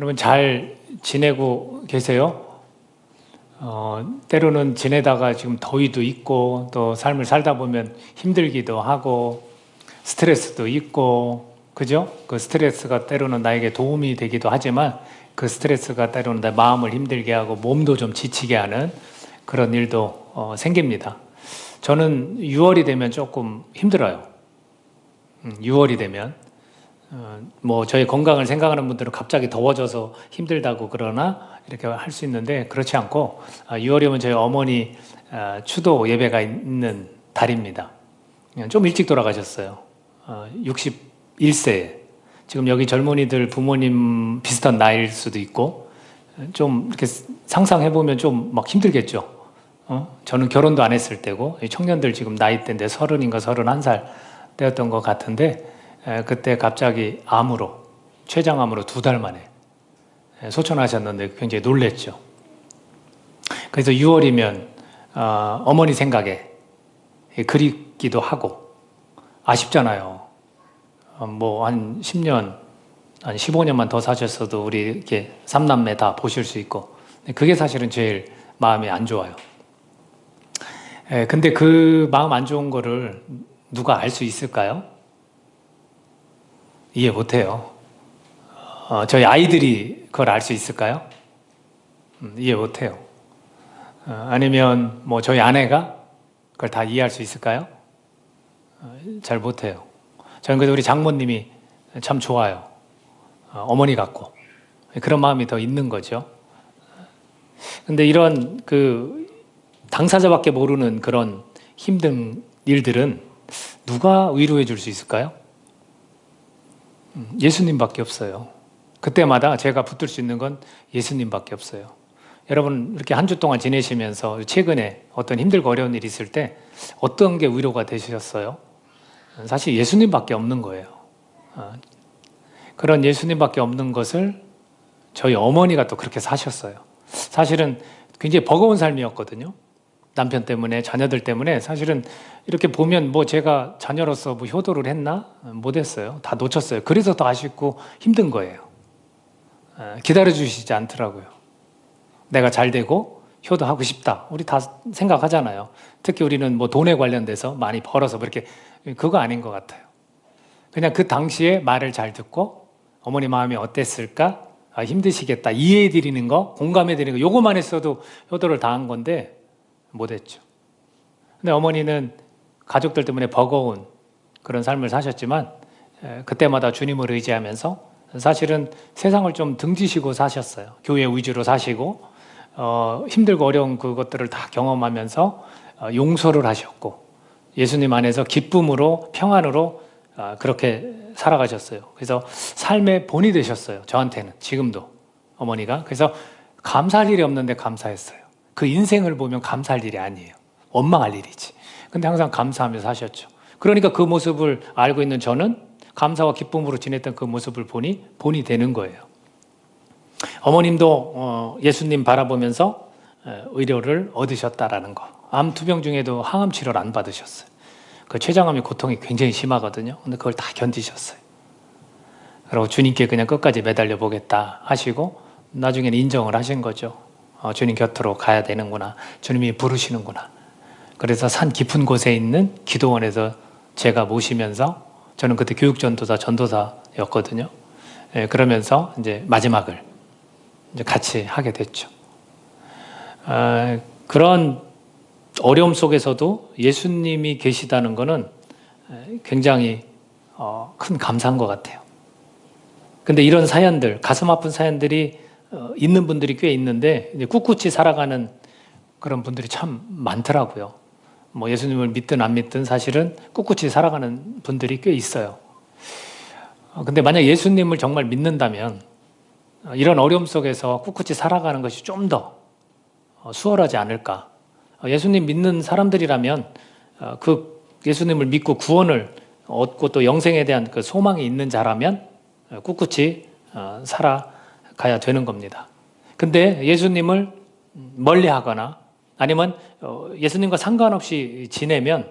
여러분 잘 지내고 계세요? 때로는 지내다가 지금 더위도 있고 또 삶을 살다 보면 힘들기도 하고 스트레스도 있고 그죠? 그 스트레스가 때로는 나에게 도움이 되기도 하지만 그 스트레스가 때로는 내 마음을 힘들게 하고 몸도 좀 지치게 하는 그런 일도 생깁니다. 저는 6월이 되면 조금 힘들어요. 6월이 되면 뭐 저희 건강을 생각하는 분들은 갑자기 더워져서 힘들다고 그러나 이렇게 할 수 있는데 그렇지 않고 6월이면 저희 어머니 추도 예배가 있는 달입니다. 좀 일찍 돌아가셨어요. 61세에. 지금 여기 젊은이들 부모님 비슷한 나이일 수도 있고 좀 이렇게 상상해보면 좀 막 힘들겠죠. 저는 결혼도 안 했을 때고 청년들 지금 나이대인데 30인가 31살 때였던 것 같은데 그때 갑자기 암으로 췌장암으로 2달 만에 소천하셨는데 굉장히 놀랬죠. 그래서 6월이면 어머니 생각에 그립기도 하고 아쉽잖아요. 뭐 한 10년, 한 15년만 더 사셨어도 우리 이렇게 3남매 다 보실 수 있고 그게 사실은 제일 마음이 안 좋아요. 근데 그 마음 안 좋은 거를 누가 알 수 있을까요? 이해 못해요. 저희 아이들이 그걸 알 수 있을까요? 이해 못해요. 아니면 뭐 저희 아내가 그걸 다 이해할 수 있을까요? 잘 못해요. 저는 그래도 우리 장모님이 참 좋아요. 어머니 같고 그런 마음이 더 있는 거죠. 근데 이런 그 당사자밖에 모르는 그런 힘든 일들은 누가 위로해 줄 수 있을까요? 예수님밖에 없어요. 그때마다 제가 붙들 수 있는 건 예수님밖에 없어요. 여러분 이렇게 한 주 동안 지내시면서 최근에 어떤 힘들고 어려운 일이 있을 때 어떤 게 위로가 되셨어요? 사실 예수님밖에 없는 거예요. 그런 예수님밖에 없는 것을 저희 어머니가 또 그렇게 사셨어요. 사실은 굉장히 버거운 삶이었거든요. 남편 때문에 자녀들 때문에 사실은 이렇게 보면 뭐 제가 자녀로서 뭐 효도를 했나? 못했어요. 다 놓쳤어요. 그래서 더 아쉽고 힘든 거예요. 기다려주시지 않더라고요. 내가 잘 되고 효도하고 싶다. 우리 다 생각하잖아요. 특히 우리는 뭐 돈에 관련돼서 많이 벌어서 그렇게 그거 아닌 것 같아요. 그냥 그 당시에 말을 잘 듣고 어머니 마음이 어땠을까? 힘드시겠다. 이해해드리는 거, 공감해드리는 거 요거만 했어도 효도를 다한 건데 못했죠. 근데 어머니는 가족들 때문에 버거운 그런 삶을 사셨지만 그때마다 주님을 의지하면서 사실은 세상을 좀 등지시고 사셨어요. 교회 위주로 사시고 힘들고 어려운 그것들을 다 경험하면서 용서를 하셨고 예수님 안에서 기쁨으로 평안으로 그렇게 살아가셨어요. 그래서 삶의 본이 되셨어요. 저한테는 지금도 어머니가. 그래서 감사할 일이 없는데 감사했어요. 그 인생을 보면 감사할 일이 아니에요. 원망할 일이지. 근데 항상 감사하며 사셨죠. 그러니까 그 모습을 알고 있는 저는 감사와 기쁨으로 지냈던 그 모습을 보니 본이 되는 거예요. 어머님도 예수님 바라보면서 의료를 얻으셨다라는 거. 암 투병 중에도 항암 치료를 안 받으셨어요. 그 췌장암의 고통이 굉장히 심하거든요. 근데 그걸 다 견디셨어요. 그리고 주님께 그냥 끝까지 매달려 보겠다 하시고 나중에는 인정을 하신 거죠. 주님 곁으로 가야 되는구나. 주님이 부르시는구나. 그래서 산 깊은 곳에 있는 기도원에서 제가 모시면서 저는 그때 교육전도사, 전도사였거든요. 그러면서 이제 마지막을 이제 같이 하게 됐죠. 그런 어려움 속에서도 예수님이 계시다는 것은 굉장히 큰 감사한 것 같아요. 근데 이런 사연들, 가슴 아픈 사연들이 있는 분들이 꽤 있는데 꿋꿋이 살아가는 그런 분들이 참 많더라고요. 뭐 예수님을 믿든 안 믿든 사실은 꿋꿋이 살아가는 분들이 꽤 있어요. 근데 만약 예수님을 정말 믿는다면 이런 어려움 속에서 꿋꿋이 살아가는 것이 좀 더 수월하지 않을까. 예수님 믿는 사람들이라면 그 예수님을 믿고 구원을 얻고 또 영생에 대한 그 소망이 있는 자라면 꿋꿋이 살아가야 되는 겁니다. 근데 예수님을 멀리하거나 아니면 예수님과 상관없이 지내면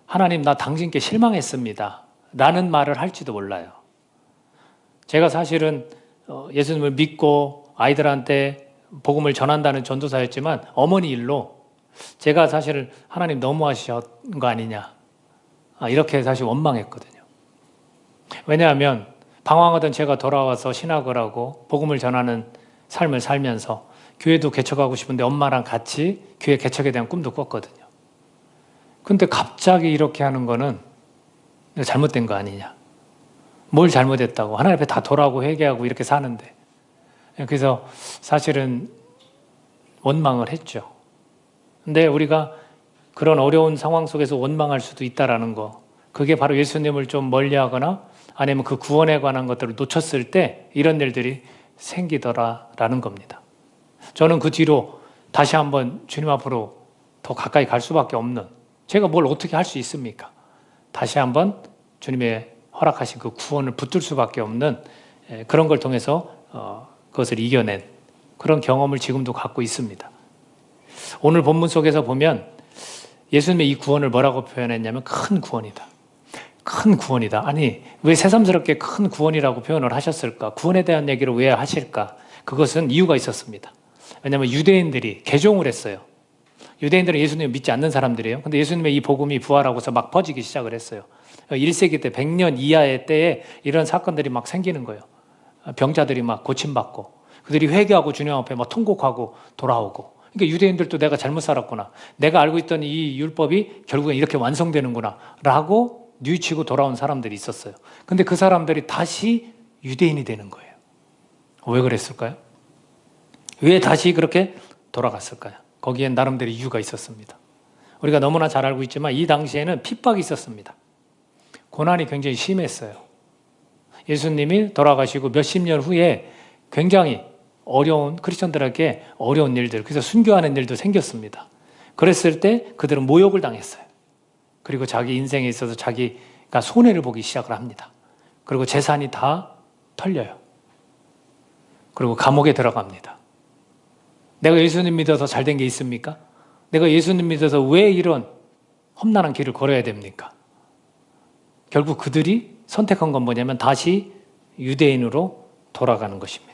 하나님 나 당신께 실망했습니다 라는 말을 할지도 몰라요. 제가 사실은 예수님을 믿고 아이들한테 복음을 전한다는 전도사였지만 어머니 일로 제가 사실 하나님 너무하신 거 아니냐 이렇게 사실 원망했거든요. 왜냐하면 방황하던 제가 돌아와서 신학을 하고 복음을 전하는 삶을 살면서 교회도 개척하고 싶은데 엄마랑 같이 교회 개척에 대한 꿈도 꿨거든요. 근데 갑자기 이렇게 하는 거는 잘못된 거 아니냐. 뭘 잘못했다고. 하나님 앞에 다 돌아오고 회개하고 이렇게 사는데. 그래서 사실은 원망을 했죠. 근데 우리가 그런 어려운 상황 속에서 원망할 수도 있다라는 거. 그게 바로 예수님을 좀 멀리하거나 아니면 그 구원에 관한 것들을 놓쳤을 때 이런 일들이 생기더라라는 겁니다. 저는 그 뒤로 다시 한번 주님 앞으로 더 가까이 갈 수밖에 없는, 제가 뭘 어떻게 할 수 있습니까? 다시 한번 주님의 허락하신 그 구원을 붙들 수밖에 없는 그런 걸 통해서 그것을 이겨낸 그런 경험을 지금도 갖고 있습니다. 오늘 본문 속에서 보면 예수님의 이 구원을 뭐라고 표현했냐면 큰 구원이다. 큰 구원이다. 아니, 왜 새삼스럽게 큰 구원이라고 표현을 하셨을까? 구원에 대한 얘기를 왜 하실까? 그것은 이유가 있었습니다. 왜냐하면 유대인들이 개종을 했어요. 유대인들은 예수님을 믿지 않는 사람들이에요. 근데 예수님의 이 복음이 부활하고서 막 퍼지기 시작을 했어요. 1세기 때 100년 이하의 때에 이런 사건들이 막 생기는 거예요. 병자들이 막 고침받고 그들이 회개하고 주님 앞에 막 통곡하고 돌아오고. 그러니까 유대인들도 내가 잘못 살았구나. 내가 알고 있던 이 율법이 결국엔 이렇게 완성되는구나 라고 뉘우치고 돌아온 사람들이 있었어요. 근데 그 사람들이 다시 유대인이 되는 거예요. 왜 그랬을까요? 왜 다시 그렇게 돌아갔을까요? 거기엔 나름대로 이유가 있었습니다. 우리가 너무나 잘 알고 있지만 이 당시에는 핍박이 있었습니다. 고난이 굉장히 심했어요. 예수님이 돌아가시고 몇십 년 후에 굉장히 어려운, 크리스천들에게 어려운 일들, 그래서 순교하는 일도 생겼습니다. 그랬을 때 그들은 모욕을 당했어요. 그리고 자기 인생에 있어서 자기가 손해를 보기 시작을 합니다. 그리고 재산이 다 털려요. 그리고 감옥에 들어갑니다. 내가 예수님 믿어서 잘된 게 있습니까? 내가 예수님 믿어서 왜 이런 험난한 길을 걸어야 됩니까? 결국 그들이 선택한 건 뭐냐면 다시 유대인으로 돌아가는 것입니다.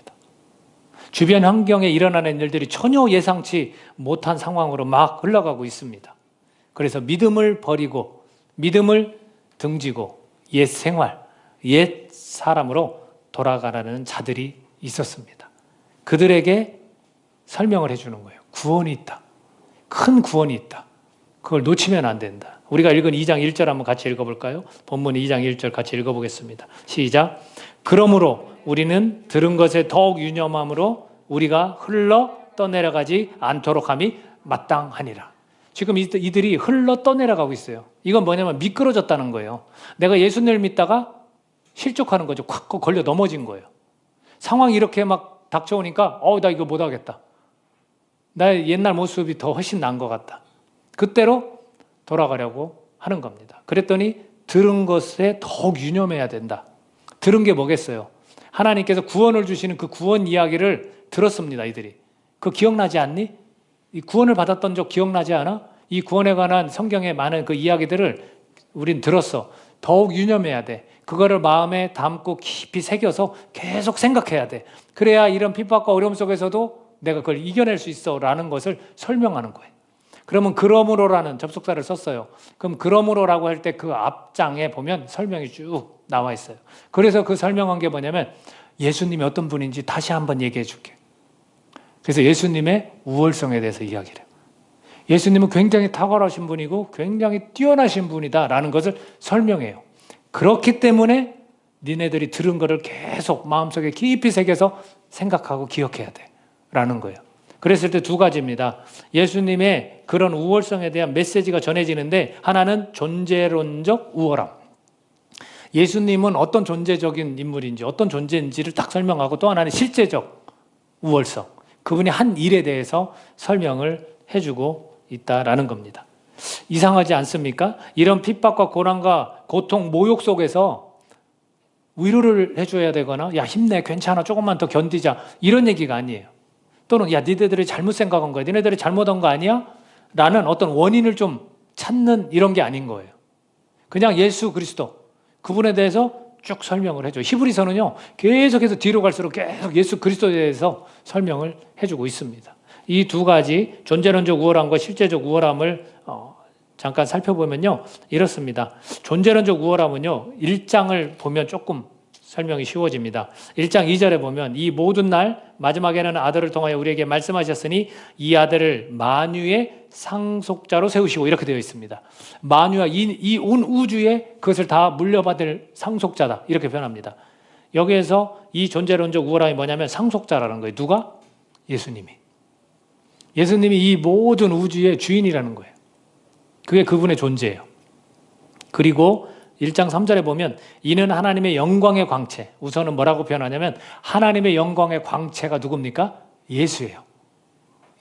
주변 환경에 일어나는 일들이 전혀 예상치 못한 상황으로 막 흘러가고 있습니다. 그래서 믿음을 버리고 믿음을 등지고 옛 생활, 옛 사람으로 돌아가라는 자들이 있었습니다. 그들에게 설명을 해주는 거예요. 구원이 있다. 큰 구원이 있다. 그걸 놓치면 안 된다. 우리가 읽은 2장 1절 한번 같이 읽어볼까요? 본문 2장 1절 같이 읽어보겠습니다. 시작. 그러므로 우리는 들은 것에 더욱 유념함으로 우리가 흘러 떠내려가지 않도록 함이 마땅하니라. 지금 이들이 흘러 떠내려가고 있어요. 이건 뭐냐면 미끄러졌다는 거예요. 내가 예수님을 믿다가 실족하는 거죠. 콱 걸려 넘어진 거예요. 상황이 이렇게 막 닥쳐오니까 나 이거 못하겠다. 나의 옛날 모습이 더 훨씬 나은 것 같다. 그때로 돌아가려고 하는 겁니다. 그랬더니 들은 것에 더욱 유념해야 된다. 들은 게 뭐겠어요? 하나님께서 구원을 주시는 그 구원 이야기를 들었습니다. 이들이. 그거 기억나지 않니? 이 구원을 받았던 적 기억나지 않아? 이 구원에 관한 성경의 많은 그 이야기들을 우린 들었어. 더욱 유념해야 돼. 그거를 마음에 담고 깊이 새겨서 계속 생각해야 돼. 그래야 이런 핍박과 어려움 속에서도 내가 그걸 이겨낼 수 있어 라는 것을 설명하는 거예요. 그러면 그러므로라는 접속사를 썼어요. 그럼 그러므로라고 할 때 그 앞장에 보면 설명이 쭉 나와 있어요. 그래서 그 설명한 게 뭐냐면 예수님이 어떤 분인지 다시 한번 얘기해 줄게. 그래서 예수님의 우월성에 대해서 이야기를 해요. 예수님은 굉장히 탁월하신 분이고 굉장히 뛰어나신 분이다라는 것을 설명해요. 그렇기 때문에 니네들이 들은 거를 계속 마음속에 깊이 새겨서 생각하고 기억해야 돼 라는 거예요. 그랬을 때 두 가지입니다. 예수님의 그런 우월성에 대한 메시지가 전해지는데 하나는 존재론적 우월함. 예수님은 어떤 존재적인 인물인지 어떤 존재인지를 딱 설명하고 또 하나는 실제적 우월성. 그분이 한 일에 대해서 설명을 해주고 있다라는 겁니다. 이상하지 않습니까? 이런 핍박과 고난과 고통, 모욕 속에서 위로를 해줘야 되거나 야 힘내, 괜찮아, 조금만 더 견디자 이런 얘기가 아니에요. 또는 야 니네들이 잘못 생각한 거야, 니네들이 잘못한 거 아니야? 라는 어떤 원인을 좀 찾는 이런 게 아닌 거예요. 그냥 예수 그리스도 그분에 대해서 쭉 설명을 해줘요. 히브리서는요, 계속해서 뒤로 갈수록 계속 예수 그리스도에 대해서 설명을 해주고 있습니다. 이 두 가지 존재론적 우월함과 실제적 우월함을 잠깐 살펴보면요, 이렇습니다. 존재론적 우월함은요, 1장을 보면 조금 설명이 쉬워집니다. 1장 2절에 보면 이 모든 날 마지막에는 아들을 통하여 우리에게 말씀하셨으니 이 아들을 만유의 상속자로 세우시고, 이렇게 되어 있습니다. 만유와 이 온 우주에 그것을 다 물려받을 상속자다, 이렇게 표현합니다. 여기에서 이 존재론적 우월함이 뭐냐면 상속자라는 거예요. 누가? 예수님이. 예수님이 이 모든 우주의 주인이라는 거예요. 그게 그분의 존재예요. 그리고 1장 3절에 보면 이는 하나님의 영광의 광채, 우선은 뭐라고 표현하냐면 하나님의 영광의 광채가 누굽니까? 예수예요.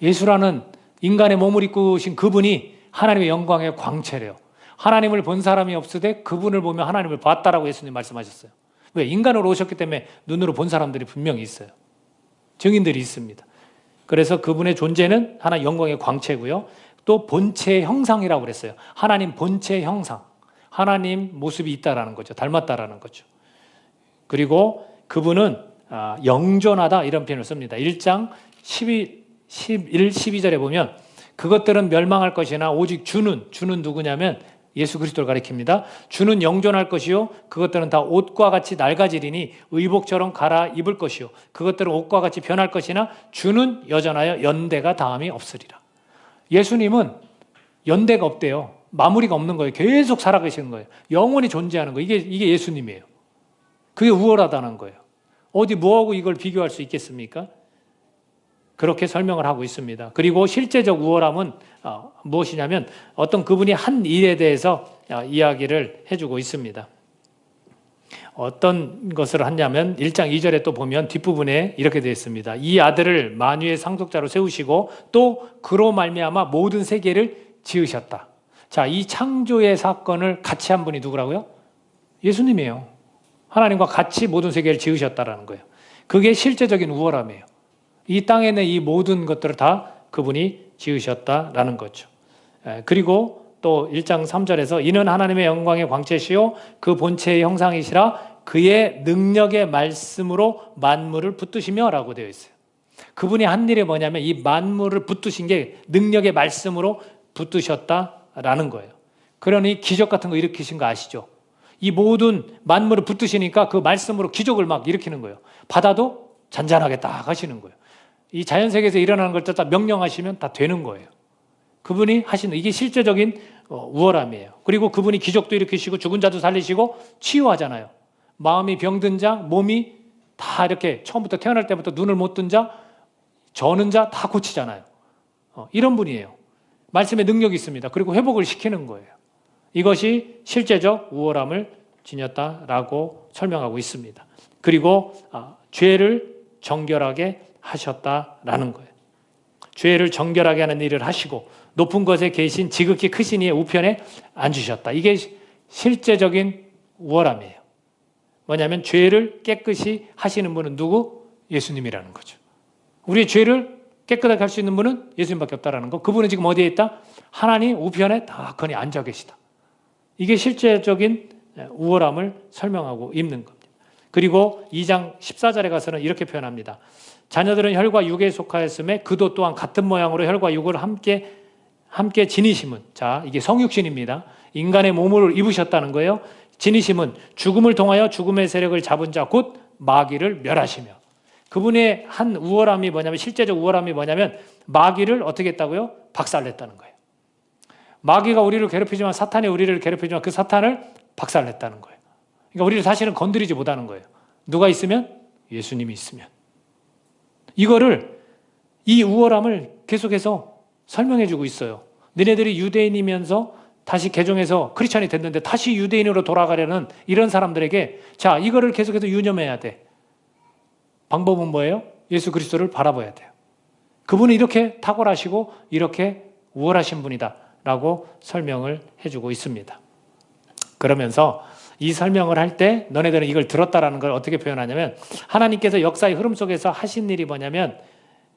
예수라는 인간의 몸을 입으신 그분이 하나님의 영광의 광채래요. 하나님을 본 사람이 없으되 그분을 보며 하나님을 봤다라고 예수님 말씀하셨어요. 왜? 인간으로 오셨기 때문에 눈으로 본 사람들이 분명히 있어요. 증인들이 있습니다. 그래서 그분의 존재는 하나님 영광의 광채고요. 또 본체의 형상이라고 그랬어요. 하나님 본체의 형상. 하나님 모습이 있다라는 거죠. 닮았다라는 거죠. 그리고 그분은 영존하다, 이런 표현을 씁니다. 1장 11, 12절에 보면 그것들은 멸망할 것이나 오직 주는 누구냐면 예수 그리스도를 가리킵니다. 주는 영존할 것이요 그것들은 다 옷과 같이 낡아지리니 의복처럼 갈아입을 것이요 그것들은 옷과 같이 변할 것이나 주는 여전하여 연대가 다함이 없으리라. 예수님은 연대가 없대요. 마무리가 없는 거예요. 계속 살아계시는 거예요. 영원히 존재하는 거예요. 이게 예수님이에요. 그게 우월하다는 거예요. 어디 뭐하고 이걸 비교할 수 있겠습니까? 그렇게 설명을 하고 있습니다. 그리고 실제적 우월함은 무엇이냐면 어떤 그분이 한 일에 대해서 이야기를 해주고 있습니다. 어떤 것을 하냐면 1장 2절에 또 보면 뒷부분에 이렇게 되어 있습니다. 이 아들을 만유의 상속자로 세우시고 또 그로 말미암아 모든 세계를 지으셨다. 자, 이 창조의 사건을 같이 한 분이 누구라고요? 예수님이에요. 하나님과 같이 모든 세계를 지으셨다라는 거예요. 그게 실제적인 우월함이에요. 이 땅에 있는 이 모든 것들을 다 그분이 지으셨다라는 거죠. 그리고 또 1장 3절에서 이는 하나님의 영광의 광채시요 그 본체의 형상이시라 그의 능력의 말씀으로 만물을 붙드시며 라고 되어 있어요. 그분이 한 일이 뭐냐면 이 만물을 붙드신 게 능력의 말씀으로 붙드셨다라는 거예요. 그러니 기적 같은 거 일으키신 거 아시죠? 이 모든 만물을 붙드시니까 그 말씀으로 기적을 막 일으키는 거예요. 바다도 잔잔하게 딱 하시는 거예요. 이 자연세계에서 일어나는 걸 다 명령하시면 다 되는 거예요. 그분이 하시는, 이게 실제적인 우월함이에요. 그리고 그분이 기적도 일으키시고 죽은 자도 살리시고 치유하잖아요. 마음이 병든 자, 몸이 다 이렇게 처음부터 태어날 때부터 눈을 못 뜬 자, 저는 자 다 고치잖아요. 이런 분이에요. 말씀에 능력이 있습니다. 그리고 회복을 시키는 거예요. 이것이 실제적 우월함을 지녔다라고 설명하고 있습니다. 그리고 죄를 정결하게 하셨다라는 거예요. 죄를 정결하게 하는 일을 하시고 높은 곳에 계신 지극히 크신 이의 우편에 앉으셨다. 이게 실제적인 우월함이에요. 뭐냐면 죄를 깨끗이 하시는 분은 누구? 예수님이라는 거죠. 우리의 죄를 깨끗하게 할 수 있는 분은 예수님밖에 없다라는 거. 그분은 지금 어디에 있다? 하나님 우편에 다 거기 앉아 계시다. 이게 실제적인 우월함을 설명하고 있는 겁니다. 그리고 2장 14절에 가서는 이렇게 표현합니다. 자녀들은 혈과 육에 속하였음에 그도 또한 같은 모양으로 혈과 육을 함께 지니심은, 자, 이게 성육신입니다. 인간의 몸을 입으셨다는 거예요. 지니심은 죽음을 통하여 죽음의 세력을 잡은 자 곧 마귀를 멸하시며. 그분의 한 우월함이 뭐냐면, 실제적 우월함이 뭐냐면 마귀를 어떻게 했다고요? 박살냈다는 거예요. 마귀가 우리를 괴롭히지만, 사탄이 우리를 괴롭히지만 그 사탄을 박살냈다는 거예요. 그러니까 우리를 사실은 건드리지 못하는 거예요. 누가 있으면? 예수님이 있으면. 이거를, 이 우월함을 계속해서 설명해주고 있어요. 너네들이 유대인이면서 다시 개종해서 크리스찬이 됐는데 다시 유대인으로 돌아가려는 이런 사람들에게, 자, 이거를 계속해서 유념해야 돼. 방법은 뭐예요? 예수 그리스도를 바라봐야 돼요. 그분은 이렇게 탁월하시고 이렇게 우월하신 분이다 라고 설명을 해주고 있습니다. 그러면서 이 설명을 할 때 너네들은 이걸 들었다라는 걸 어떻게 표현하냐면, 하나님께서 역사의 흐름 속에서 하신 일이 뭐냐면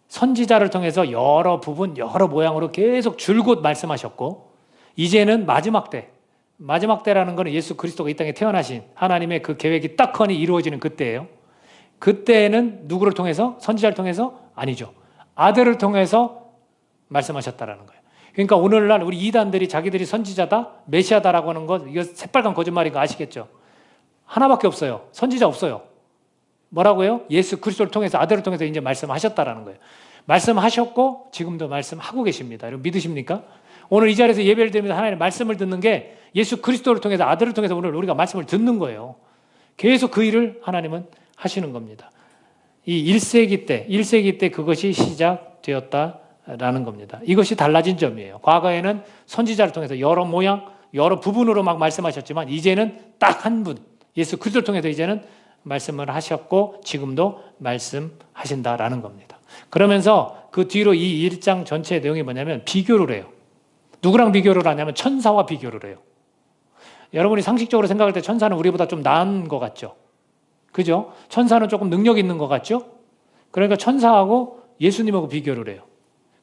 선지자를 통해서 여러 부분, 여러 모양으로 계속 줄곧 말씀하셨고, 이제는 마지막 때, 마지막 때라는 것은 예수 그리스도가 이 땅에 태어나신 하나님의 그 계획이 딱하니 이루어지는 그때예요. 그때는 누구를 통해서? 선지자를 통해서? 아니죠. 아들을 통해서 말씀하셨다라는 거예요. 그러니까 오늘날 우리 이단들이 자기들이 선지자다, 메시아다라고 하는 것, 이거 새빨간 거짓말인 거 아시겠죠? 하나밖에 없어요. 선지자 없어요. 뭐라고요? 예수 그리스도를 통해서, 아들을 통해서 이제 말씀하셨다라는 거예요. 말씀하셨고 지금도 말씀하고 계십니다. 여러분 믿으십니까? 오늘 이 자리에서 예배를 드리면서 하나님의 말씀을 듣는 게 예수 그리스도를 통해서, 아들을 통해서 오늘 우리가 말씀을 듣는 거예요. 계속 그 일을 하나님은 하시는 겁니다. 이 1세기 때 그것이 시작되었다라는 겁니다. 이것이 달라진 점이에요. 과거에는 선지자를 통해서 여러 모양, 여러 부분으로 막 말씀하셨지만 이제는 딱 한 분, 예수 그리스도를 통해서 이제는 말씀을 하셨고 지금도 말씀하신다라는 겁니다. 그러면서 그 뒤로 이 1장 전체의 내용이 뭐냐면 비교를 해요. 누구랑 비교를 하냐면 천사와 비교를 해요. 여러분이 상식적으로 생각할 때 천사는 우리보다 좀 나은 것 같죠? 그죠? 천사는 조금 능력 있는 것 같죠? 그러니까 천사하고 예수님하고 비교를 해요.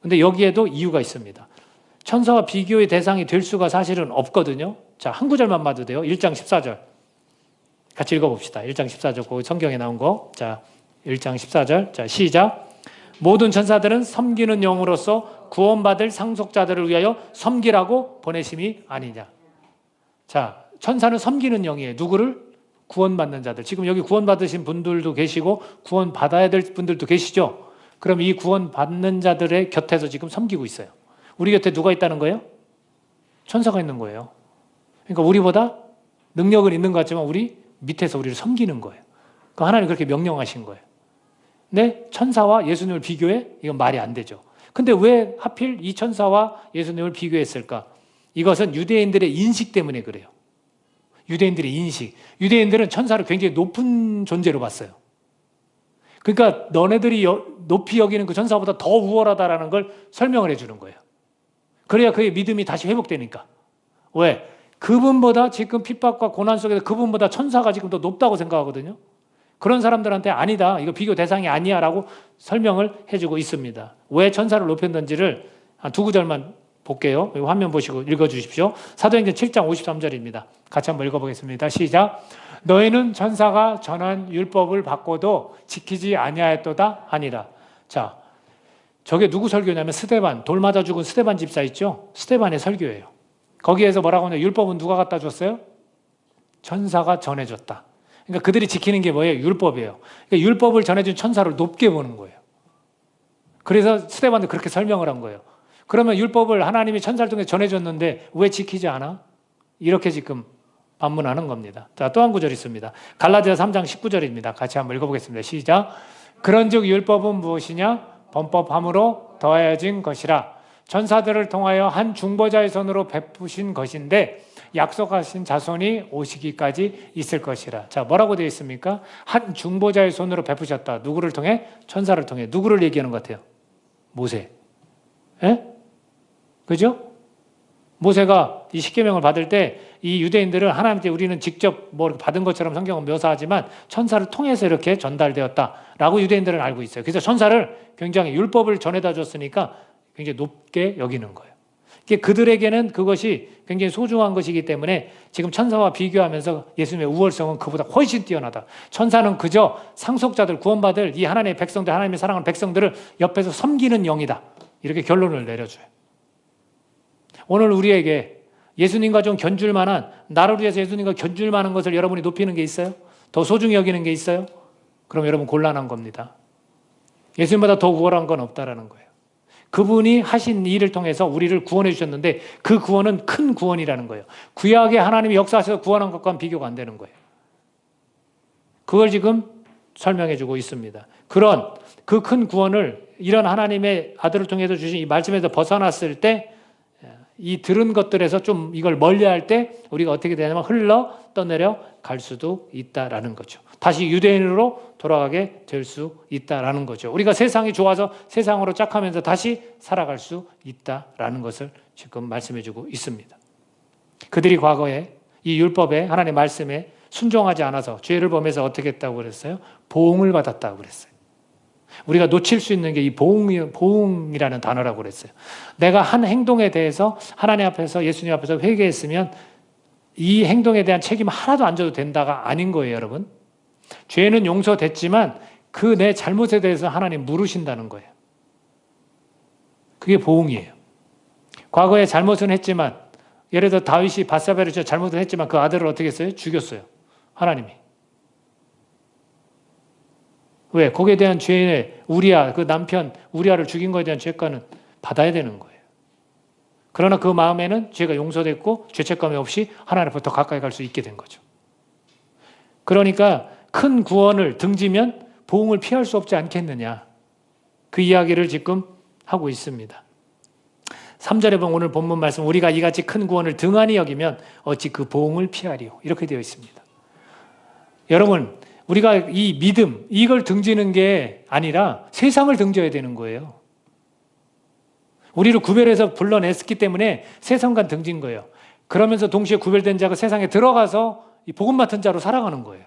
근데 여기에도 이유가 있습니다. 천사와 비교의 대상이 될 수가 사실은 없거든요. 자, 한 구절만 봐도 돼요. 1장 14절. 같이 읽어봅시다. 1장 14절, 그 성경에 나온 거. 자, 1장 14절. 자, 시작. 모든 천사들은 섬기는 영으로서 구원받을 상속자들을 위하여 섬기라고 보내심이 아니냐. 자, 천사는 섬기는 영이에요. 누구를? 구원받는 자들. 지금 여기 구원받으신 분들도 계시고 구원받아야 될 분들도 계시죠. 그럼 이 구원받는 자들의 곁에서 지금 섬기고 있어요. 우리 곁에 누가 있다는 거예요? 천사가 있는 거예요. 그러니까 우리보다 능력은 있는 것 같지만 우리 밑에서 우리를 섬기는 거예요. 그러니까 하나님 그렇게 명령하신 거예요. 근데 천사와 예수님을 비교해? 이건 말이 안 되죠. 근데 왜 하필 이 천사와 예수님을 비교했을까? 이것은 유대인들의 인식 때문에 그래요. 유대인들의 인식. 유대인들은 천사를 굉장히 높은 존재로 봤어요. 그러니까 너네들이 높이 여기는 그 천사보다 더 우월하다라는 걸 설명을 해주는 거예요. 그래야 그의 믿음이 다시 회복되니까. 왜? 그분보다 지금 핍박과 고난 속에서 그분보다 천사가 지금 더 높다고 생각하거든요. 그런 사람들한테 아니다, 이거 비교 대상이 아니야 라고 설명을 해주고 있습니다. 왜 천사를 높였는지를 한 두 구절만 볼게요. 화면 보시고 읽어주십시오. 사도행전 7장 53절입니다. 같이 한번 읽어보겠습니다. 시작. 너희는 천사가 전한 율법을 받고도 지키지 아니하였도다 하니라. 자, 저게 누구 설교냐면 스데반, 돌 맞아 죽은 스데반 집사 있죠? 스데반의 설교예요. 거기에서 뭐라고 하냐? 율법은 누가 갖다 줬어요? 천사가 전해줬다. 그러니까 그들이 지키는 게 뭐예요? 율법이에요. 그러니까 율법을 전해준 천사를 높게 보는 거예요. 그래서 스데반도 그렇게 설명을 한 거예요. 그러면 율법을 하나님이 천사를 통해 전해줬는데 왜 지키지 않아? 이렇게 지금 반문하는 겁니다. 자, 또 한 구절 있습니다. 갈라디아 3장 19절입니다. 같이 한번 읽어보겠습니다. 시작. 그런즉 율법은 무엇이냐? 범법함으로 더하여진 것이라. 천사들을 통하여 한 중보자의 손으로 베푸신 것인데 약속하신 자손이 오시기까지 있을 것이라. 자, 뭐라고 되어 있습니까? 한 중보자의 손으로 베푸셨다. 누구를 통해? 천사를 통해. 누구를 얘기하는 것 같아요? 모세. 예? 그죠? 모세가 이 십계명을 받을 때 이 유대인들은 하나님께 우리는 직접 뭐 받은 것처럼 성경은 묘사하지만 천사를 통해서 이렇게 전달되었다라고 유대인들은 알고 있어요. 그래서 천사를 굉장히 율법을 전해다 줬으니까 굉장히 높게 여기는 거예요. 그들에게는 그것이 굉장히 소중한 것이기 때문에 지금 천사와 비교하면서 예수님의 우월성은 그보다 훨씬 뛰어나다. 천사는 그저 상속자들, 구원받을 이 하나님의 백성들, 하나님의 사랑하는 백성들을 옆에서 섬기는 영이다. 이렇게 결론을 내려줘요. 오늘 우리에게 예수님과 좀 견줄 만한, 나를 위해서 예수님과 견줄 만한 것을 여러분이 높이는 게 있어요? 더 소중히 여기는 게 있어요? 그럼 여러분 곤란한 겁니다. 예수님보다 더 우월한 건 없다라는 거예요. 그분이 하신 일을 통해서 우리를 구원해 주셨는데 그 구원은 큰 구원이라는 거예요. 구약에 하나님이 역사하셔서 구원한 것과는 비교가 안 되는 거예요. 그걸 지금 설명해 주고 있습니다. 그런 그 큰 구원을 이런 하나님의 아들을 통해서 주신 이 말씀에서 벗어났을 때 이 들은 것들에서 좀 이걸 멀리할 때 우리가 어떻게 되냐면 흘러 떠내려 갈 수도 있다라는 거죠. 다시 유대인으로 돌아가게 될 수 있다라는 거죠. 우리가 세상이 좋아서 세상으로 짝하면서 다시 살아갈 수 있다라는 것을 지금 말씀해주고 있습니다. 그들이 과거에 이 율법에 하나님의 말씀에 순종하지 않아서 죄를 범해서 어떻게 했다고 그랬어요? 보응을 받았다고 그랬어요. 우리가 놓칠 수 있는 게 이 보응이라는 단어라고 그랬어요. 내가 한 행동에 대해서 하나님 앞에서 예수님 앞에서 회개했으면 이 행동에 대한 책임 하나도 안 져도 된다가 아닌 거예요, 여러분. 죄는 용서됐지만 그 내 잘못에 대해서 하나님 물으신다는 거예요. 그게 보응이에요. 과거에 잘못은 했지만, 예를 들어 다윗이 밧세바를 잘못은 했지만 그 아들을 어떻게 했어요? 죽였어요. 하나님이. 왜? 거기에 대한 죄의 우리아, 그 남편 우리아를 죽인 거에 대한 죄가는 받아야 되는 거예요. 그러나 그 마음에는 죄가 용서됐고 죄책감이 없이 하나님 앞에 더 가까이 갈 수 있게 된 거죠. 그러니까 큰 구원을 등지면 보응을 피할 수 없지 않겠느냐. 그 이야기를 지금 하고 있습니다. 3절에 보면 오늘 본문 말씀, 우리가 이같이 큰 구원을 등한히 여기면 어찌 그 보응을 피하리요. 이렇게 되어 있습니다. 여러분, 우리가 이 믿음, 이걸 등지는 게 아니라 세상을 등져야 되는 거예요. 우리를 구별해서 불러냈기 때문에 세상과 등진 거예요. 그러면서 동시에 구별된 자가 세상에 들어가서 이 복음 맡은 자로 살아가는 거예요.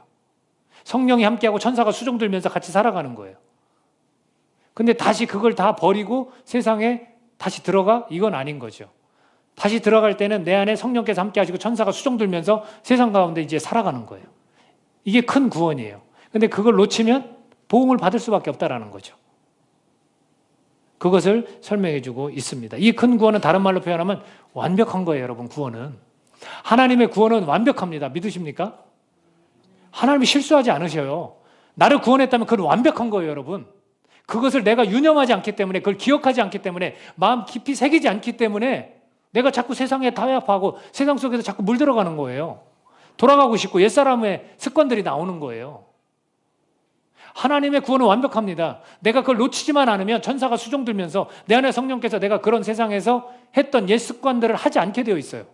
성령이 함께하고 천사가 수종 들면서 같이 살아가는 거예요. 근데 다시 그걸 다 버리고 세상에 다시 들어가? 이건 아닌 거죠. 다시 들어갈 때는 내 안에 성령께서 함께 하시고 천사가 수종 들면서 세상 가운데 이제 살아가는 거예요. 이게 큰 구원이에요. 근데 그걸 놓치면 보응을 받을 수밖에 없다라는 거죠. 그것을 설명해 주고 있습니다. 이 큰 구원은 다른 말로 표현하면 완벽한 거예요, 여러분. 구원은. 하나님의 구원은 완벽합니다. 믿으십니까? 하나님이 실수하지 않으셔요. 나를 구원했다면 그건 완벽한 거예요, 여러분. 그것을 내가 유념하지 않기 때문에, 그걸 기억하지 않기 때문에, 마음 깊이 새기지 않기 때문에 내가 자꾸 세상에 타협하고 세상 속에서 자꾸 물들어가는 거예요. 돌아가고 싶고 옛사람의 습관들이 나오는 거예요. 하나님의 구원은 완벽합니다. 내가 그걸 놓치지만 않으면 천사가 수종 들면서 내 안에 성령께서 내가 그런 세상에서 했던 옛 습관들을 하지 않게 되어 있어요.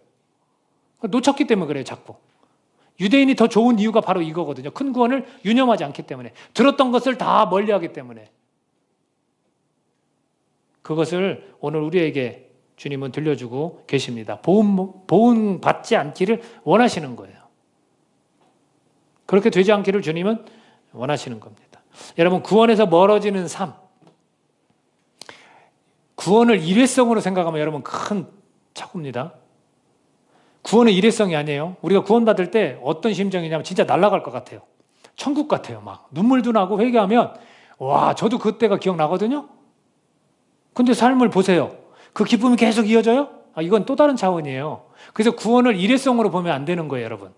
놓쳤기 때문에 그래요, 자꾸. 유대인이 더 좋은 이유가 바로 이거거든요. 큰 구원을 유념하지 않기 때문에. 들었던 것을 다 멀리하기 때문에. 그것을 오늘 우리에게 주님은 들려주고 계십니다. 보훈 받지 않기를 원하시는 거예요. 그렇게 되지 않기를 주님은 원하시는 겁니다. 여러분, 구원에서 멀어지는 삶. 구원을 일회성으로 생각하면 여러분 큰 착오입니다. 구원은 일회성이 아니에요. 우리가 구원받을 때 어떤 심정이냐면 진짜 날아갈 것 같아요. 천국 같아요. 막 눈물도 나고 회개하면 와, 저도 그때가 기억나거든요. 근데 삶을 보세요. 그 기쁨이 계속 이어져요? 이건 또 다른 차원이에요. 그래서 구원을 일회성으로 보면 안 되는 거예요, 여러분.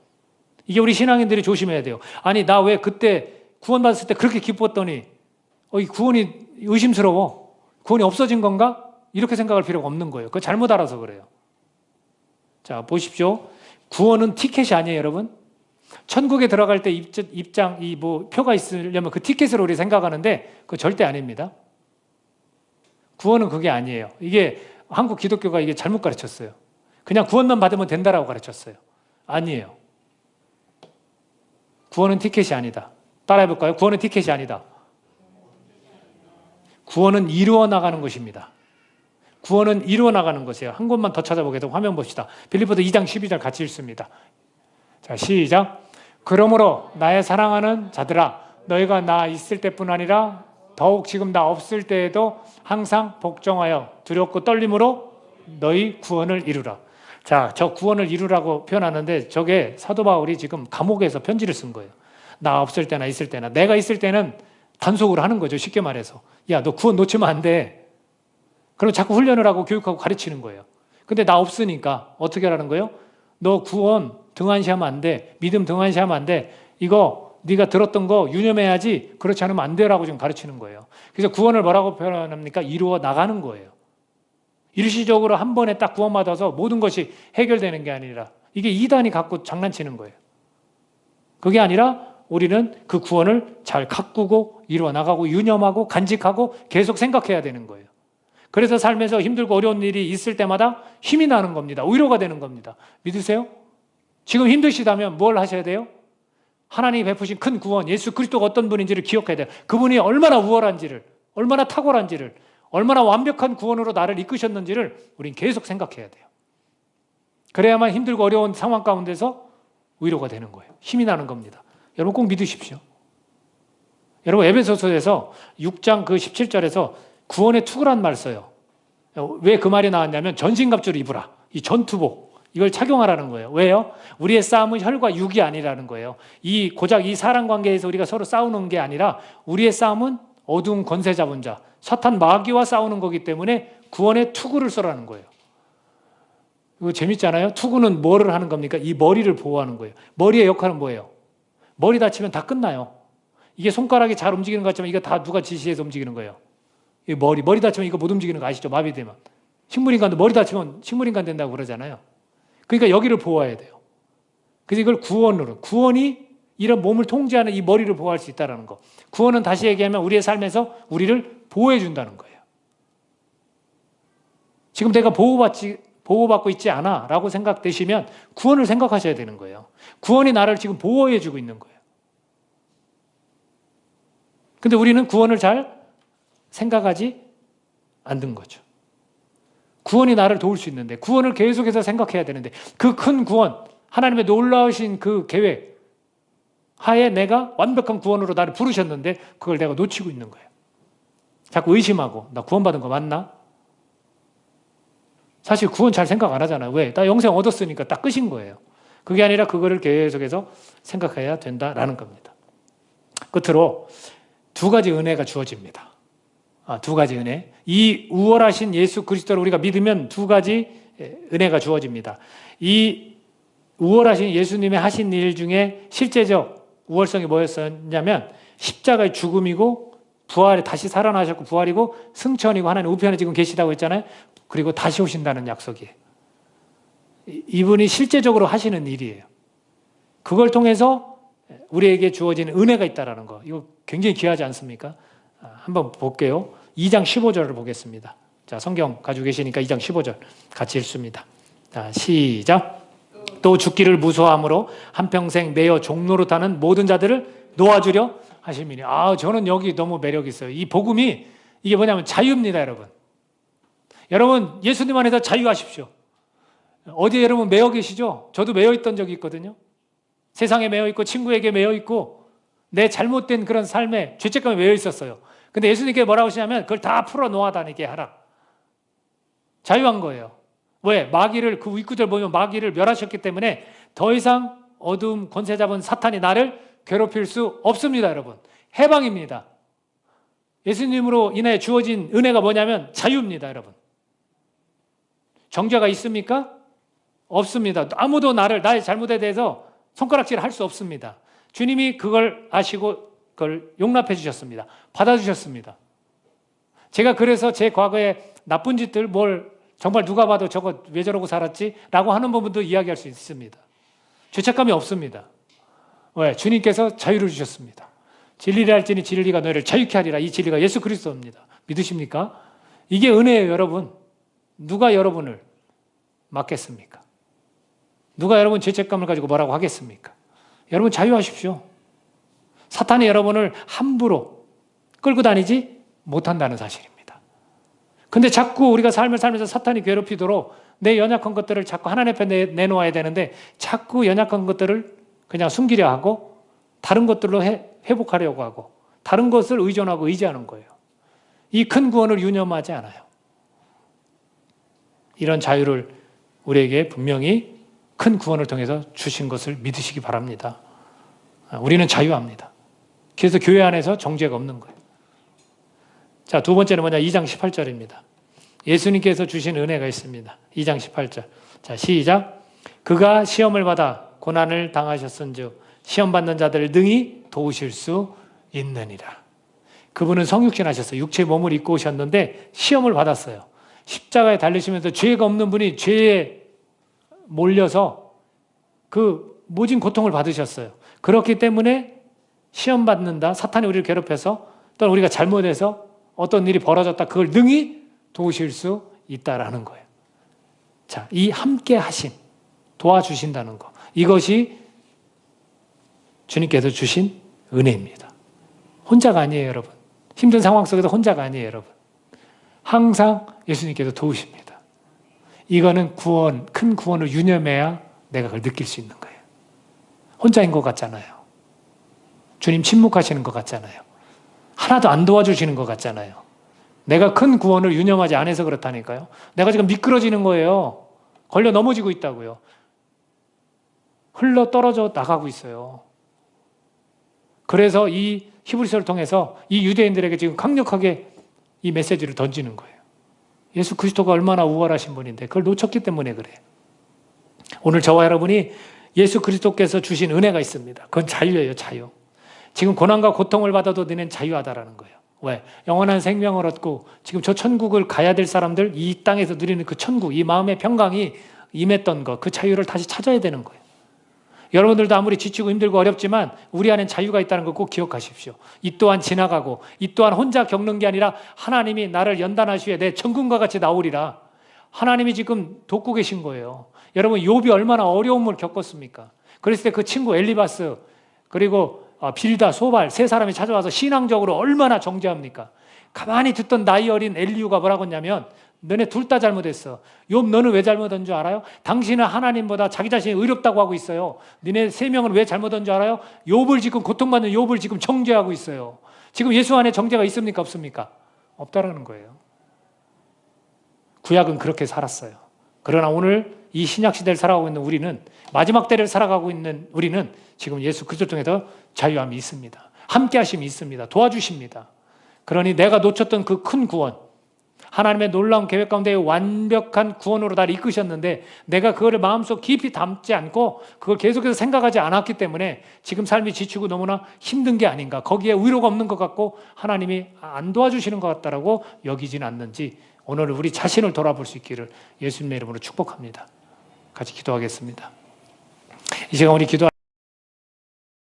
이게 우리 신앙인들이 조심해야 돼요. 아니, 나 왜 그때 구원받았을 때 그렇게 기뻤더니 이 구원이 의심스러워. 구원이 없어진 건가? 이렇게 생각할 필요가 없는 거예요. 그거 잘못 알아서 그래요. 자, 보십시오. 구원은 티켓이 아니에요, 여러분. 천국에 들어갈 때 입장, 표가 있으려면 그 티켓으로 우리 생각하는데 그거 절대 아닙니다. 구원은 그게 아니에요. 이게 한국 기독교가 이게 잘못 가르쳤어요. 그냥 구원만 받으면 된다라고 가르쳤어요. 아니에요. 구원은 티켓이 아니다. 따라해볼까요? 구원은 티켓이 아니다. 구원은 이루어 나가는 것입니다. 구원은 이루어 나가는 것이에요. 한 곳만 더 찾아보겠습니다. 화면 봅시다. 빌립보서 2장 12절 같이 읽습니다. 자, 시작. 그러므로 나의 사랑하는 자들아, 너희가 나 있을 때뿐 아니라 더욱 지금 나 없을 때에도 항상 복종하여 두렵고 떨림으로 너희 구원을 이루라. 자, 저 구원을 이루라고 표현하는데 저게 사도 바울이 지금 감옥에서 편지를 쓴 거예요. 나 없을 때나 있을 때나. 내가 있을 때는 단속으로 하는 거죠. 쉽게 말해서. 야, 너 구원 놓치면 안 돼. 그럼 자꾸 훈련을 하고 교육하고 가르치는 거예요. 근데 나 없으니까 어떻게 하라는 거예요? 너 구원 등한시하면 안 돼. 믿음 등한시하면 안 돼. 이거 네가 들었던 거 유념해야지. 그렇지 않으면 안 돼라고 지금 가르치는 거예요. 그래서 구원을 뭐라고 표현합니까? 이루어 나가는 거예요. 일시적으로 한 번에 딱 구원받아서 모든 것이 해결되는 게 아니라 이게 이단이 갖고 장난치는 거예요. 그게 아니라 우리는 그 구원을 잘 가꾸고 이루어 나가고 유념하고 간직하고 계속 생각해야 되는 거예요. 그래서 삶에서 힘들고 어려운 일이 있을 때마다 힘이 나는 겁니다. 위로가 되는 겁니다. 믿으세요? 지금 힘드시다면 뭘 하셔야 돼요? 하나님이 베푸신 큰 구원, 예수 그리스도가 어떤 분인지를 기억해야 돼요. 그분이 얼마나 우월한지를, 얼마나 탁월한지를, 얼마나 완벽한 구원으로 나를 이끄셨는지를 우린 계속 생각해야 돼요. 그래야만 힘들고 어려운 상황 가운데서 위로가 되는 거예요. 힘이 나는 겁니다. 여러분 꼭 믿으십시오. 여러분 에베소서에서 6장 그 17절에서 구원의 투구란 말 써요. 왜 그 말이 나왔냐면 전신갑주를 입으라. 이 전투복. 이걸 착용하라는 거예요. 왜요? 우리의 싸움은 혈과 육이 아니라는 거예요. 고작 이 사람 관계에서 우리가 서로 싸우는 게 아니라 우리의 싸움은 어두운 권세 잡은 자, 사탄 마귀와 싸우는 거기 때문에 구원의 투구를 써라는 거예요. 이거 재밌잖아요. 투구는 뭐를 하는 겁니까? 이 머리를 보호하는 거예요. 머리의 역할은 뭐예요? 머리 다치면 다 끝나요. 이게 손가락이 잘 움직이는 것 같지만 이거 다 누가 지시해서 움직이는 거예요? 이 머리 다치면 이거 못 움직이는 거 아시죠? 마비되면. 식물인간도 머리 다치면 식물인간 된다고 그러잖아요. 그러니까 여기를 보호해야 돼요. 그래서 이걸 구원이 이런 몸을 통제하는 이 머리를 보호할 수 있다는 거. 구원은 다시 얘기하면 우리의 삶에서 우리를 보호해 준다는 거예요. 지금 내가 보호받고 있지 않아 라고 생각되시면 구원을 생각하셔야 되는 거예요. 구원이 나를 지금 보호해 주고 있는 거예요. 근데 우리는 구원을 잘 생각하지 않는 거죠. 구원이 나를 도울 수 있는데, 구원을 계속해서 생각해야 되는데, 그 큰 구원, 하나님의 놀라우신 그 계획 하에 내가 완벽한 구원으로 나를 부르셨는데 그걸 내가 놓치고 있는 거예요. 자꾸 의심하고, 나 구원받은 거 맞나? 사실 구원 잘 생각 안 하잖아요. 왜? 나 영생 얻었으니까 딱 끝인 거예요. 그게 아니라 그거를 계속해서 생각해야 된다라는 겁니다. 끝으로 두 가지 은혜가 주어집니다. 두 가지 은혜. 이 우월하신 예수 그리스도를 우리가 믿으면 두 가지 은혜가 주어집니다. 이 우월하신 예수님의 하신 일 중에 실제적 우월성이 뭐였었냐면 십자가의 죽음이고 부활에 다시 살아나셨고 부활이고 승천이고 하나님 우편에 지금 계시다고 했잖아요. 그리고 다시 오신다는 약속이에요. 이분이 실제적으로 하시는 일이에요. 그걸 통해서 우리에게 주어지는 은혜가 있다는 거. 이거 굉장히 귀하지 않습니까? 한번 볼게요. 2장 15절을 보겠습니다. 자, 성경 가지고 계시니까 2장 15절 같이 읽습니다. 자, 시작. 또 죽기를 무서워함으로 한평생 매여 종로로 타는 모든 자들을 놓아주려 하심이니. 저는 여기 너무 매력 있어요. 이 복음이 이게 뭐냐면 자유입니다, 여러분. 여러분, 예수님 안에서 자유하십시오. 어디에 여러분 매여 계시죠? 저도 매여 있던 적이 있거든요. 세상에 매여 있고 친구에게 매여 있고 내 잘못된 그런 삶에 죄책감에 매여 있었어요. 근데 예수님께 뭐라고 하시냐면 그걸 다 풀어 놓아 다니게 하라. 자유한 거예요. 왜? 마귀를, 그 윗구절 보면 마귀를 멸하셨기 때문에 더 이상 어두움 권세 잡은 사탄이 나를 괴롭힐 수 없습니다, 여러분. 해방입니다. 예수님으로 인해 주어진 은혜가 뭐냐면 자유입니다, 여러분. 정죄가 있습니까? 없습니다. 아무도 나의 잘못에 대해서 손가락질 할 수 없습니다. 주님이 그걸 아시고 그걸 용납해 주셨습니다. 받아주셨습니다. 제가 그래서 제 과거에 나쁜 짓들 정말 누가 봐도 저거 왜 저러고 살았지? 라고 하는 부분도 이야기할 수 있습니다. 죄책감이 없습니다. 왜? 주님께서 자유를 주셨습니다. 진리를 할지니 진리가 너희를 자유케 하리라. 이 진리가 예수 그리스도입니다. 믿으십니까? 이게 은혜예요, 여러분. 누가 여러분을 막겠습니까? 누가 여러분 죄책감을 가지고 뭐라고 하겠습니까? 여러분 자유하십시오. 사탄이 여러분을 함부로 끌고 다니지 못한다는 사실입니다. 근데 자꾸 우리가 삶을 살면서 사탄이 괴롭히도록 내 연약한 것들을 자꾸 하나님 앞에 내놓아야 되는데 자꾸 연약한 것들을 그냥 숨기려 하고 다른 것들로 회복하려고 하고 다른 것을 의존하고 의지하는 거예요. 이 큰 구원을 유념하지 않아요. 이런 자유를 우리에게 분명히 큰 구원을 통해서 주신 것을 믿으시기 바랍니다. 우리는 자유합니다. 그래서 교회 안에서 정죄가 없는 거예요. 자, 두 번째는 뭐냐? 2장 18절입니다. 예수님께서 주신 은혜가 있습니다. 2장 18절. 자, 시작. 그가 시험을 받아 고난을 당하셨은즉 시험 받는 자들을 능히 도우실 수 있느니라. 그분은 성육신 하셨어요. 육체의 몸을 입고 오셨는데 시험을 받았어요. 십자가에 달리시면서 죄가 없는 분이 죄에 몰려서 그 모진 고통을 받으셨어요. 그렇기 때문에 시험 받는다. 사탄이 우리를 괴롭혀서 또는 우리가 잘못해서 어떤 일이 벌어졌다. 그걸 능히 도우실 수 있다라는 거예요. 자, 이 함께 하심, 도와주신다는 거. 이것이 주님께서 주신 은혜입니다. 혼자가 아니에요, 여러분. 힘든 상황 속에서 혼자가 아니에요, 여러분. 항상 예수님께서 도우십니다. 이거는 구원, 큰 구원을 유념해야 내가 그걸 느낄 수 있는 거예요. 혼자인 것 같잖아요. 주님 침묵하시는 것 같잖아요. 하나도 안 도와주시는 것 같잖아요. 내가 큰 구원을 유념하지 않아서 그렇다니까요. 내가 지금 미끄러지는 거예요. 걸려 넘어지고 있다고요. 흘러 떨어져 나가고 있어요. 그래서 이 히브리서를 통해서 이 유대인들에게 지금 강력하게 이 메시지를 던지는 거예요. 예수 그리스도가 얼마나 우월하신 분인데 그걸 놓쳤기 때문에 그래요. 오늘 저와 여러분이 예수 그리스도께서 주신 은혜가 있습니다. 그건 자유예요, 자유. 지금 고난과 고통을 받아도 너는 자유하다라는 거예요. 왜? 영원한 생명을 얻고 지금 저 천국을 가야 될 사람들, 이 땅에서 누리는 그 천국, 이 마음의 평강이 임했던 것, 그 자유를 다시 찾아야 되는 거예요. 여러분들도 아무리 지치고 힘들고 어렵지만 우리 안엔 자유가 있다는 거 꼭 기억하십시오. 이 또한 지나가고 이 또한 혼자 겪는 게 아니라 하나님이 나를 연단하시에 내 천군과 같이 나오리라. 하나님이 지금 돕고 계신 거예요. 여러분 욥이 얼마나 어려움을 겪었습니까? 그랬을 때 그 친구 엘리바스 그리고 빌다, 소발 세 사람이 찾아와서 신앙적으로 얼마나 정죄합니까? 가만히 듣던 나이 어린 엘리후가 뭐라고 했냐면 너네 둘 다 잘못했어. 욥 너는 왜 잘못한 줄 알아요? 당신은 하나님보다 자기 자신이 의롭다고 하고 있어요. 너네 세 명은 왜 잘못한 줄 알아요? 욥을 지금 고통받는 욥을 지금 정죄하고 있어요. 지금 예수 안에 정죄가 있습니까? 없습니까? 없다라는 거예요. 구약은 그렇게 살았어요. 그러나 오늘 이 신약 시대를 살아가고 있는 우리는 마지막 때를 살아가고 있는 우리는 지금 예수 그리스도 통해서 자유함이 있습니다. 함께 하심이 있습니다. 도와주십니다. 그러니 내가 놓쳤던 그 큰 구원 하나님의 놀라운 계획 가운데 완벽한 구원으로 나를 이끄셨는데 내가 그거를 마음속 깊이 담지 않고 그걸 계속해서 생각하지 않았기 때문에 지금 삶이 지치고 너무나 힘든 게 아닌가 거기에 위로가 없는 것 같고 하나님이 안 도와주시는 것 같다라고 여기진 않는지 오늘 우리 자신을 돌아볼 수 있기를 예수님의 이름으로 축복합니다. 같이 기도하겠습니다. 이 시간 우리 기도